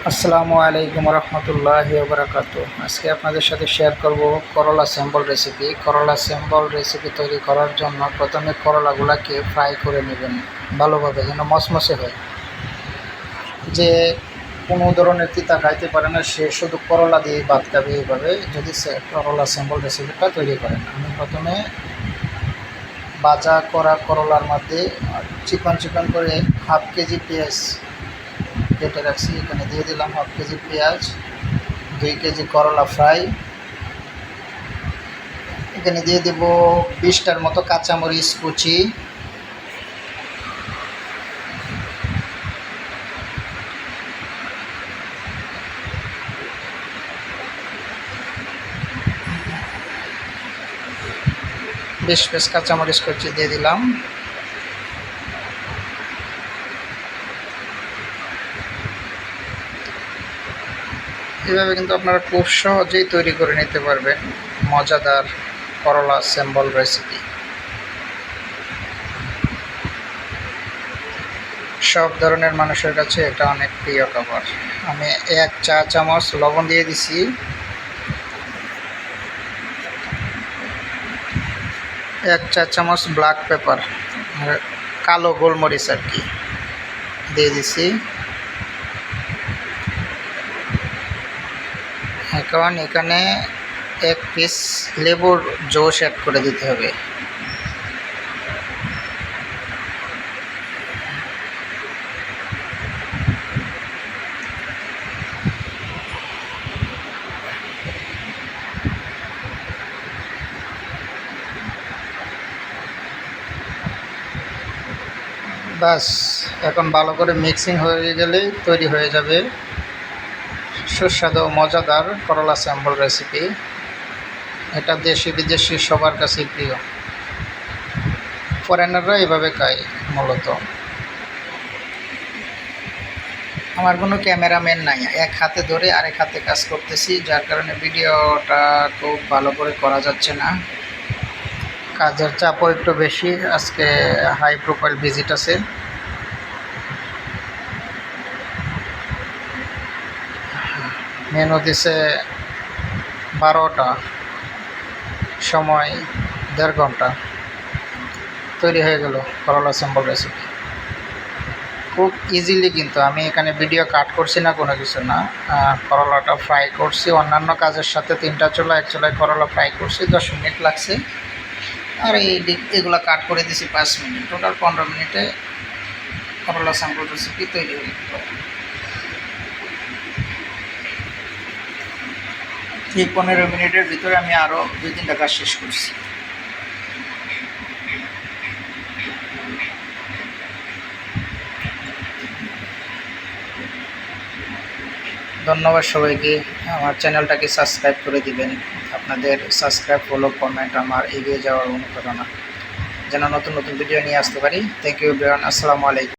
আসসালামু আলাইকুম রহমতুল্লাহি ওয়া বারাকাতুহু। আজকে আপনাদের সাথে শেয়ার করব করলা স্যাম্পল রেসিপি। করলা স্যাম্পল রেসিপি তৈরি করার জন্য প্রথমে করলাগুলোকে ফ্রাই করে নেবেন ভালোভাবে, যেন মচমচে হয়। যে কোনো ধরনের তিতা খাইতে পারে না, সে শুধু করলা দিয়ে ভাত খাবে। এইভাবে যদি করলা স্যাম্পল রেসিপিটা তৈরি করেন, আমি প্রথমে ভাজা করা করলার মধ্যে চিকন চিকন করে হাফ কেজি পেঁয়াজ কেটে রাখছি, এখানে দিয়ে দিলাম হাফ কেজি পেঁয়াজ, 2 কেজি করলা ফ্রাই, এখানে দিয়ে দেব 20টার মতো কাঁচামরিচ কুচি, বেশ কাঁচামরিচ কুচি দিয়ে দিলাম। এভাবে কিন্তু আপনারা খুব সহজেই তৈরি করে নিতে পারবেন মজাদার করলা স্যাম্পল রেসিপি। সব ধরনের মানুষের কাছে এটা অনেক প্রিয় খাবার। আমি 1 চা চামচ লবণ দিয়ে দিছি, 1 চা চামচ ব্ল্যাক পেপার, কালো গোলমরিচ আর কি, দিয়ে দিছি। এখন এখানে 1 পিস লেবুর জুস অ্যাড করে দিতে হবে। বাস, এখন ভালো করে মিক্সিং হয়ে গেলেই তৈরি হয়ে যাবে সুস্বাদু মজাদার করলা স্যাম্পল রেসিপি। এটা দেশি বিদেশি সবার কাছেই প্রিয়। ফরেনাররা এভাবে খায় মূলত। আমার কোনো ক্যামেরাম্যান নাই, এক হাতে ধরে আরেক হাতে কাজ করতেছি, যার কারণে ভিডিওটা খুব ভালো করে করা যাচ্ছে না। কাজের চাপও একটু বেশি, আজকে হাই প্রোফাইল ভিজিট আছে। মেনু দিছে 12টা, সময় 1.5 ঘন্টা। তৈরি হয়ে গেল করলা স্যাম্পল রেসিপি খুব ইজিলি। কিন্তু আমি এখানে ভিডিও কাট করছি না, কোনো কিছু না। করলাটা ফ্রাই করছি অন্যান্য কাজের সাথে, 3টা চুলা, 1 চুলায় করলা ফ্রাই করছি, 10 মিনিট লাগছে। আর এগুলো কাট করে দিছি 5 মিনিট, টোটাল 15 মিনিটে করলা স্যাম্পল রেসিপি তৈরি হয়ে গেল। এই 15 মিনিটের ভিতরে আমি আরও 2-3টা কাজ শেষ করছি। ধন্যবাদ সবাইকে। আমার চ্যানেলটাকে সাবস্ক্রাইব করে দিবেন। আপনাদের সাবস্ক্রাইব, ফলো, কমেন্ট আমার এগিয়ে যাওয়ার অনুপ্রেরণা, যেন নতুন নতুন ভিডিও নিয়ে আসতে পারি। Thank you everyone. আসসালামু আলাইকুম।